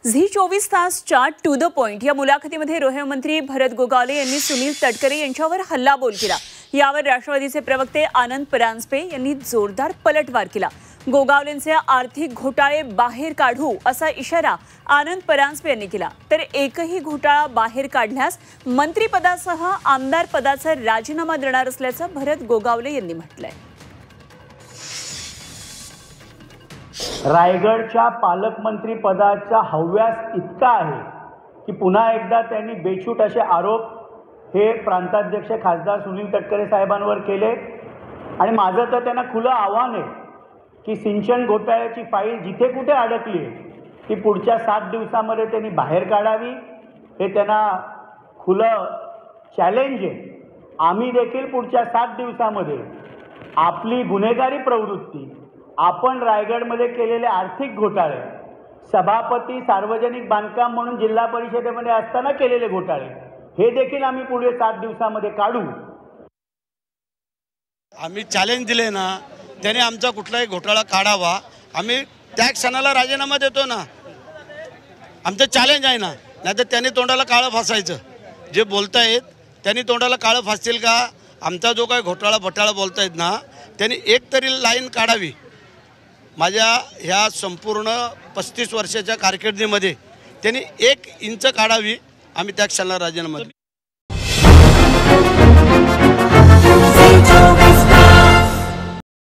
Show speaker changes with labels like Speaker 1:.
Speaker 1: Zee 24 to the point या मुलाखतीमध्ये गृहमंत्री भरत गोगावले यांनी सुनील तटकरे यांच्यावर हल्लाबोल केला। यावर राष्ट्रवादीचे प्रवक्ते आनंद परांजपे यांनी जोरदार पलटवार केला। गोगावलेंचे आर्थिक घोटाळे बाहेर काढू असा इशारा आनंद परांजपे यांनी केला। तर एकही घोटाळा बाहेर काढल्यास मंत्रिपदासह आमदार पदाचा राजीनामा देणार असल्याचं भरत गोगावले यांनी म्हटलंय।
Speaker 2: रायगडच्या पालकमंत्री पदाचा हव्यास इतका आहे की पुन्हा एकदा त्यांनी बेछूट असे आरोप हे प्रांताध्यक्ष खासदार सुनील तटकरे साहेबांवर केले आणि माझं तर त्यांना खुलं आव्हान आहे की सिंचन घोटाळ्याची फाईल जिथे कुठे अडकली ती पुढच्या 7 दिवसांमध्ये त्यांनी बाहेर काढावी। हे त्यांना खुलं चॅलेंज आहे। आम्ही देखील पुढच्या 7 दिवसांमध्ये आपली गुन्हेगारी प्रवृत्ती, आपण रायगडमध्ये केलेले आर्थिक घोटाळे, सभापती सार्वजनिक बांधकाम म्हणून जिल्हा परिषदेमध्ये असताना केलेले घोटाळे, हे देखील आम्ही पुढे 7 दिवसांमध्ये काढू।
Speaker 3: आम्ही चॅलेंज दिले ना, त्याने आमचा कुठलाही घोटाळा काढावा, आम्ही त्या क्षणाला राजीनामा देतो ना। आमचं चॅलेंज आहे ना, नाहीतर त्यांनी तोंडाला काळं फासायचं। जे बोलतायत त्यांनी तोंडाला काळं फासतील का? आमचा जो काही घोटाळा बोलतायत ना, त्यांनी एक तरी लाईन काढावी। माझ्या ह्या संपूर्ण 35 वर्षाच्या कारकिर्दीमध्ये त्यांनी 1 इंच काढावी, आम्ही त्या क्षणाला राजीनामा देऊ।